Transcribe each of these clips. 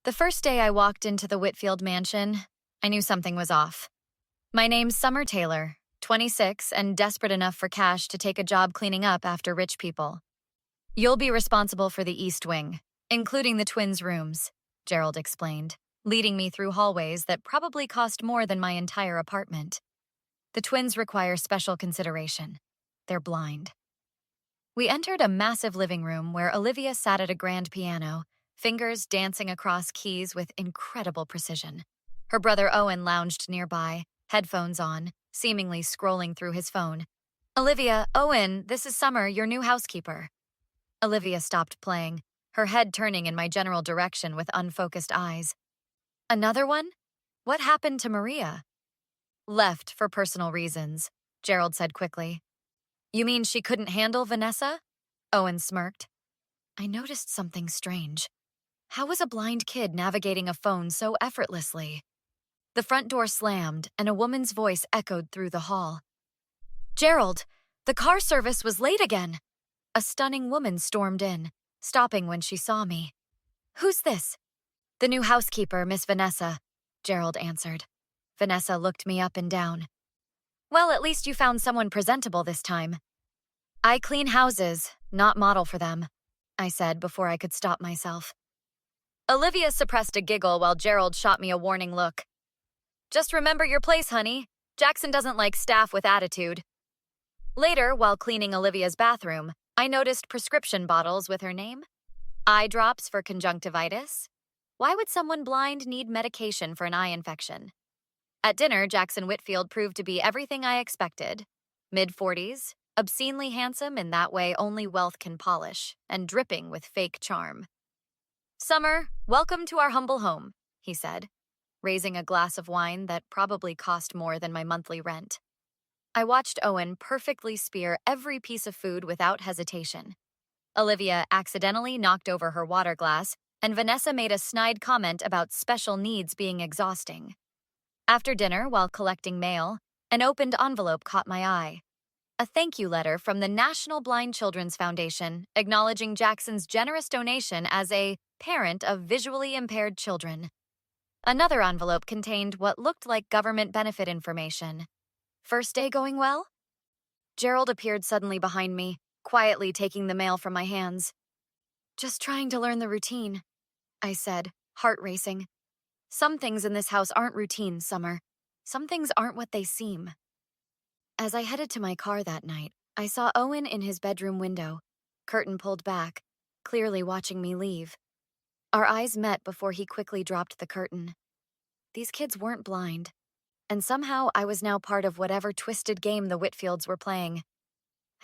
The first day I walked into the Whitfield mansion, I knew something was off. My name's Summer Taylor, 26 and desperate enough for cash to take a job cleaning up after rich people. You'll be responsible for the East Wing, including the twins' rooms, Gerald explained, leading me through hallways that probably cost more than my entire apartment. The twins require special consideration. They're blind. We entered a massive living room where Olivia sat at a grand piano, fingers dancing across keys with incredible precision. Her brother Owen lounged nearby, headphones on, seemingly scrolling through his phone. Olivia, Owen, this is Summer, your new housekeeper. Olivia stopped playing, her head turning in my general direction with unfocused eyes. Another one? What happened to Maria? Left for personal reasons, Gerald said quickly. You mean she couldn't handle Vanessa? Owen smirked. I noticed something strange. How was a blind kid navigating a phone so effortlessly? The front door slammed, and a woman's voice echoed through the hall. Gerald, the car service was late again. A stunning woman stormed in, stopping when she saw me. Who's this? The new housekeeper, Miss Vanessa, Gerald answered. Vanessa looked me up and down. Well, at least you found someone presentable this time. I clean houses, not model for them, I said before I could stop myself. Olivia suppressed a giggle while Gerald shot me a warning look. Just remember your place, honey. Jackson doesn't like staff with attitude. Later, while cleaning Olivia's bathroom, I noticed prescription bottles with her name. Eye drops for conjunctivitis. Why would someone blind need medication for an eye infection? At dinner, Jackson Whitfield proved to be everything I expected. Mid-40s, obscenely handsome in that way only wealth can polish, and dripping with fake charm. Summer, welcome to our humble home, he said, raising a glass of wine that probably cost more than my monthly rent. I watched Owen perfectly spear every piece of food without hesitation. Olivia accidentally knocked over her water glass, and Vanessa made a snide comment about special needs being exhausting. After dinner, while collecting mail, an opened envelope caught my eye. A thank you letter from the National Blind Children's Foundation acknowledging Jackson's generous donation as a parent of visually impaired children. Another envelope contained what looked like government benefit information. First day going well? Gerald appeared suddenly behind me, quietly taking the mail from my hands. Just trying to learn the routine, I said, heart racing. Some things in this house aren't routine, Summer. Some things aren't what they seem. As I headed to my car that night, I saw Owen in his bedroom window, curtain pulled back, clearly watching me leave. Our eyes met before he quickly dropped the curtain. These kids weren't blind, and somehow I was now part of whatever twisted game the Whitfields were playing.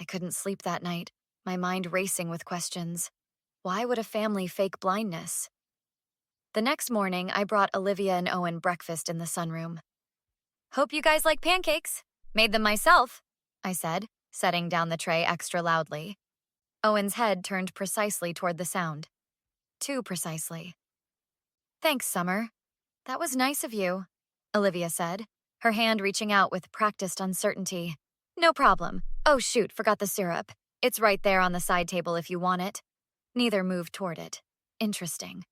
I couldn't sleep that night, my mind racing with questions. Why would a family fake blindness? The next morning, I brought Olivia and Owen breakfast in the sunroom. Hope you guys like pancakes. Made them myself, I said, setting down the tray extra loudly. Owen's head turned precisely toward the sound. Too precisely. Thanks, Summer. That was nice of you, Olivia said, her hand reaching out with practiced uncertainty. No problem. Oh shoot, forgot the syrup. It's right there on the side table if you want it. Neither moved toward it. Interesting.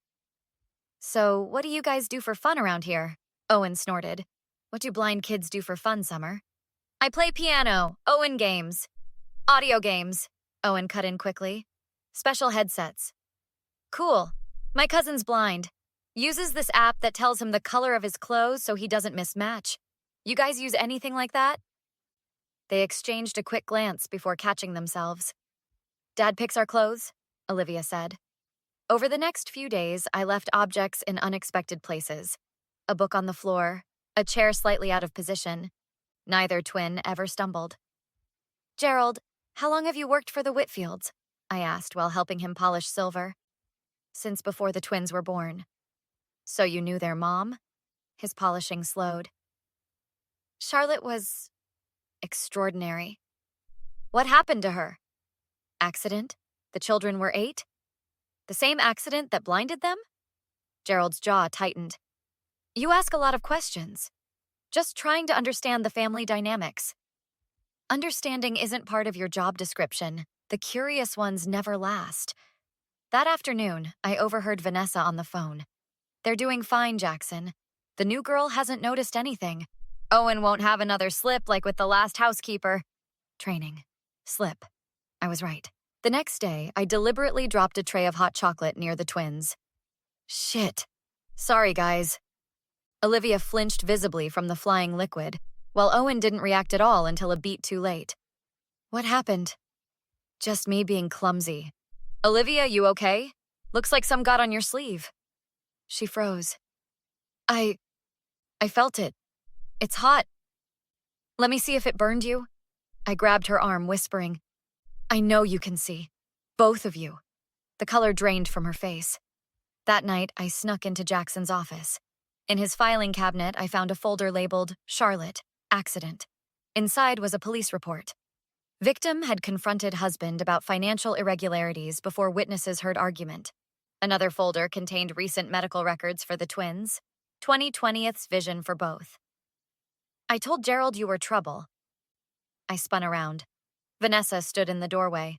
So, what do you guys do for fun around here? Owen snorted. What do blind kids do for fun, Summer? I play piano, Owen games. Audio games, Owen cut in quickly. Special headsets. Cool. My cousin's blind. Uses this app that tells him the color of his clothes so he doesn't mismatch. You guys use anything like that? They exchanged a quick glance before catching themselves. Dad picks our clothes, Olivia said. Over the next few days, I left objects in unexpected places. A book on the floor, a chair slightly out of position. Neither twin ever stumbled. Gerald, how long have you worked for the Whitfields? I asked while helping him polish silver. Since before the twins were born. So you knew their mom? His polishing slowed. Charlotte was extraordinary. What happened to her? Accident? The children were 8? The same accident that blinded them? Gerald's jaw tightened. You ask a lot of questions. Just trying to understand the family dynamics. Understanding isn't part of your job description. The curious ones never last. That afternoon, I overheard Vanessa on the phone. They're doing fine, Jackson. The new girl hasn't noticed anything. Owen won't have another slip like with the last housekeeper. Training. Slip. I was right. The next day, I deliberately dropped a tray of hot chocolate near the twins. Shit. Sorry, guys. Olivia flinched visibly from the flying liquid, while Owen didn't react at all until a beat too late. What happened? Just me being clumsy. Olivia, you okay? Looks like some got on your sleeve. She froze. I felt it. It's hot. Let me see if it burned you. I grabbed her arm, whispering, I know you can see. Both of you. The color drained from her face. That night, I snuck into Jackson's office. In his filing cabinet, I found a folder labeled Charlotte, Accident. Inside was a police report. Victim had confronted husband about financial irregularities before witnesses heard argument. Another folder contained recent medical records for the twins, 20/20th's vision for both. I told Gerald you were trouble. I spun around. Vanessa stood in the doorway.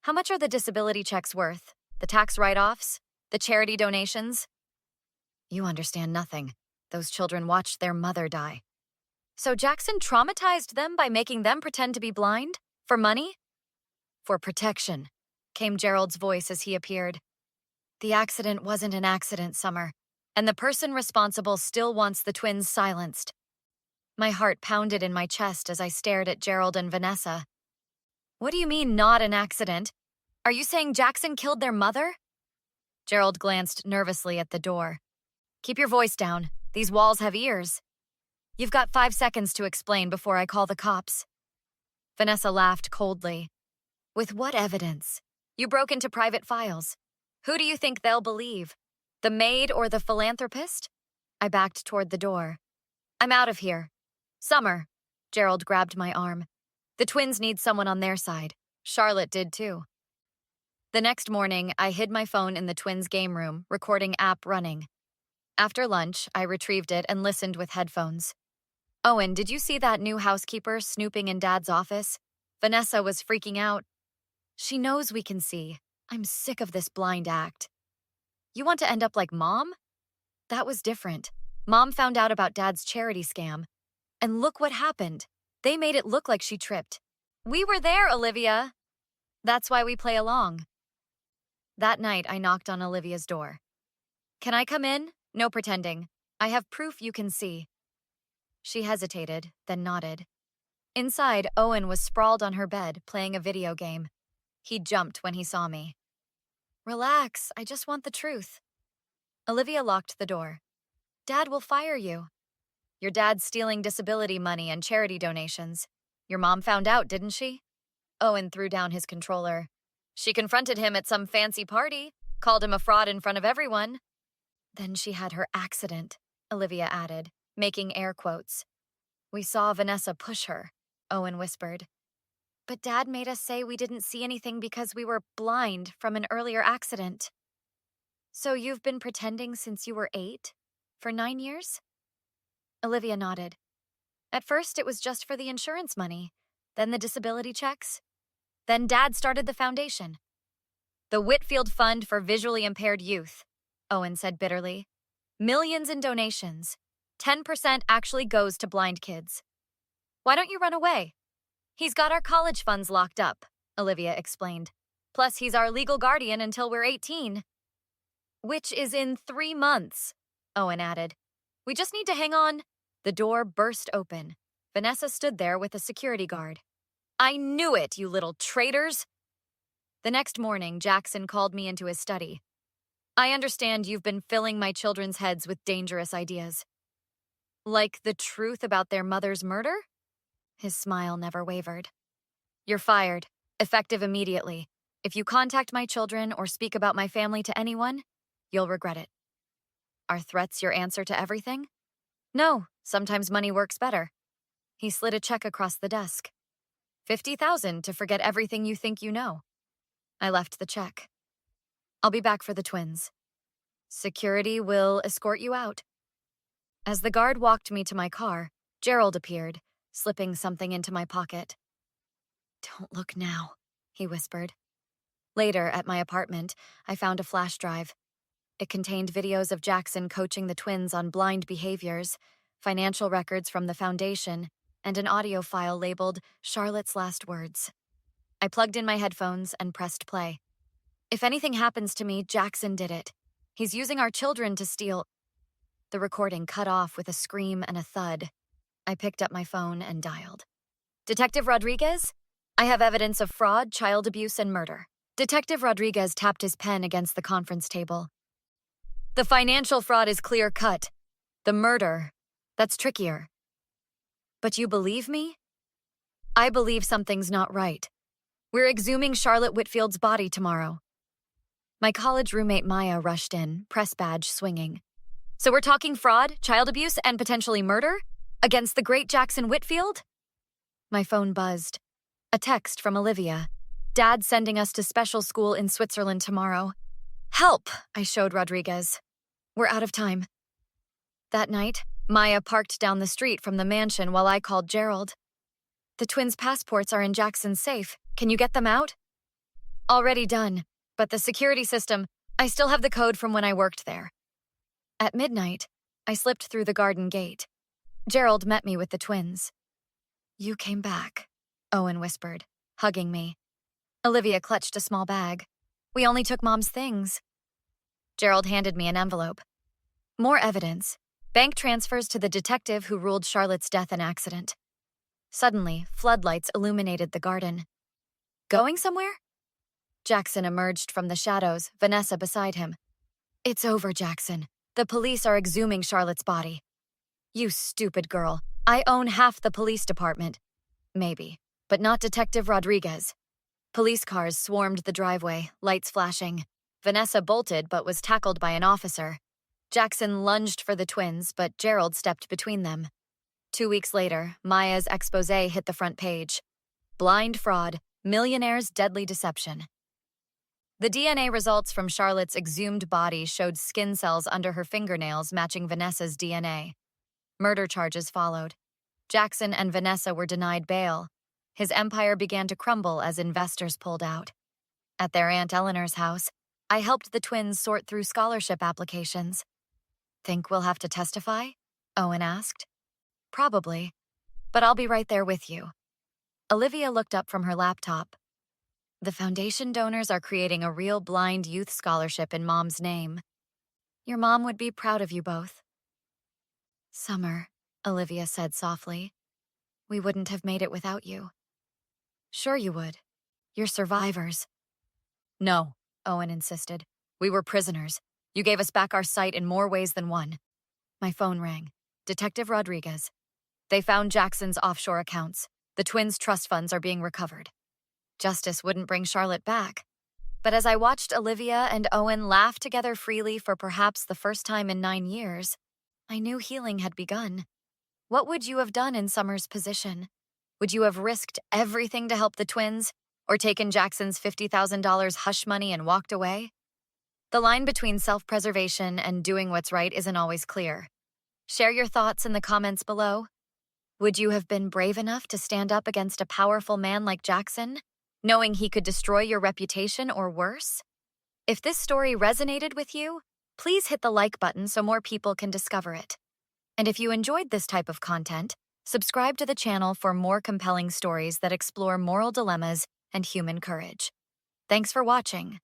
How much are the disability checks worth? The tax write-offs? The charity donations? You understand nothing. Those children watched their mother die. So Jackson traumatized them by making them pretend to be blind? For money? For protection, came Gerald's voice as he appeared. The accident wasn't an accident, Summer, and the person responsible still wants the twins silenced. My heart pounded in my chest as I stared at Gerald and Vanessa. What do you mean, not an accident? Are you saying Jackson killed their mother? Gerald glanced nervously at the door. Keep your voice down. These walls have ears. You've got 5 seconds to explain before I call the cops. Vanessa laughed coldly. With what evidence? You broke into private files. Who do you think they'll believe? The maid or the philanthropist? I backed toward the door. I'm out of here. Summer. Gerald grabbed my arm. The twins need someone on their side. Charlotte did too. The next morning, I hid my phone in the twins' game room, recording app running. After lunch, I retrieved it and listened with headphones. Owen, did you see that new housekeeper snooping in Dad's office? Vanessa was freaking out. She knows we can see. I'm sick of this blind act. You want to end up like Mom? That was different. Mom found out about Dad's charity scam. And look what happened. They made it look like she tripped. We were there, Olivia. That's why we play along. That night, I knocked on Olivia's door. Can I come in? No pretending. I have proof you can see. She hesitated, then nodded. Inside, Owen was sprawled on her bed, playing a video game. He jumped when he saw me. Relax, I just want the truth. Olivia locked the door. Dad will fire you. Your dad's stealing disability money and charity donations. Your mom found out, didn't she? Owen threw down his controller. She confronted him at some fancy party, called him a fraud in front of everyone. Then she had her accident, Olivia added, making air quotes. We saw Vanessa push her, Owen whispered. But Dad made us say we didn't see anything because we were blind from an earlier accident. So you've been pretending since you were 8? For 9 years? Olivia nodded. At first, it was just for the insurance money, then the disability checks. Then Dad started the foundation. The Whitfield Fund for Visually Impaired Youth, Owen said bitterly. Millions in donations. 10% actually goes to blind kids. Why don't you run away? He's got our college funds locked up, Olivia explained. Plus, he's our legal guardian until we're 18. Which is in 3 months, Owen added. We just need to hang on. The door burst open. Vanessa stood there with a security guard. I knew it, you little traitors! The next morning, Jackson called me into his study. I understand you've been filling my children's heads with dangerous ideas. Like the truth about their mother's murder? His smile never wavered. You're fired, effective immediately. If you contact my children or speak about my family to anyone, you'll regret it. Are threats your answer to everything? No, sometimes money works better. He slid a check across the desk. 50,000 to forget everything you think you know. I left the check. I'll be back for the twins. Security will escort you out. As the guard walked me to my car, Gerald appeared, slipping something into my pocket. Don't look now, he whispered. Later, at my apartment, I found a flash drive. It contained videos of Jackson coaching the twins on blind behaviors, financial records from the foundation, and an audio file labeled Charlotte's Last Words. I plugged in my headphones and pressed play. If anything happens to me, Jackson did it. He's using our children to steal. The recording cut off with a scream and a thud. I picked up my phone and dialed. Detective Rodriguez? I have evidence of fraud, child abuse, and murder. Detective Rodriguez tapped his pen against the conference table. The financial fraud is clear-cut. The murder, that's trickier. But you believe me? I believe something's not right. We're exhuming Charlotte Whitfield's body tomorrow. My college roommate Maya rushed in, press badge swinging. So we're talking fraud, child abuse, and potentially murder? Against the great Jackson Whitfield? My phone buzzed. A text from Olivia. Dad sending us to special school in Switzerland tomorrow. Help, I showed Rodriguez. We're out of time. That night, Maya parked down the street from the mansion while I called Gerald. The twins' passports are in Jackson's safe. Can you get them out? Already done, but the security system, I still have the code from when I worked there. At midnight, I slipped through the garden gate. Gerald met me with the twins. You came back, Owen whispered, hugging me. Olivia clutched a small bag. We only took Mom's things. Gerald handed me an envelope. More evidence. Bank transfers to the detective who ruled Charlotte's death an accident. Suddenly, floodlights illuminated the garden. Going somewhere? Jackson emerged from the shadows, Vanessa beside him. It's over, Jackson. The police are exhuming Charlotte's body. You stupid girl. I own half the police department. Maybe, but not Detective Rodriguez. Police cars swarmed the driveway, lights flashing. Vanessa bolted but was tackled by an officer. Jackson lunged for the twins, but Gerald stepped between them. 2 weeks later, Maya's exposé hit the front page. Blind fraud, Millionaire's deadly deception. The DNA results from Charlotte's exhumed body showed skin cells under her fingernails matching Vanessa's DNA. Murder charges followed. Jackson and Vanessa were denied bail. His empire began to crumble as investors pulled out. At their Aunt Eleanor's house, I helped the twins sort through scholarship applications. Think we'll have to testify? Owen asked. Probably, but I'll be right there with you. Olivia looked up from her laptop. The foundation donors are creating a real blind youth scholarship in Mom's name. Your mom would be proud of you both. Summer, Olivia said softly. We wouldn't have made it without you. Sure you would. You're survivors. No, Owen insisted. We were prisoners. You gave us back our sight in more ways than one. My phone rang. Detective Rodriguez. They found Jackson's offshore accounts. The twins' trust funds are being recovered. Justice wouldn't bring Charlotte back. But as I watched Olivia and Owen laugh together freely for perhaps the first time in 9 years, I knew healing had begun. What would you have done in Summer's position? Would you have risked everything to help the twins, or taken Jackson's $50,000 hush money and walked away? The line between self-preservation and doing what's right isn't always clear. Share your thoughts in the comments below. Would you have been brave enough to stand up against a powerful man like Jackson, knowing he could destroy your reputation or worse? If this story resonated with you, please hit the like button so more people can discover it. And if you enjoyed this type of content, subscribe to the channel for more compelling stories that explore moral dilemmas and human courage. Thanks for watching.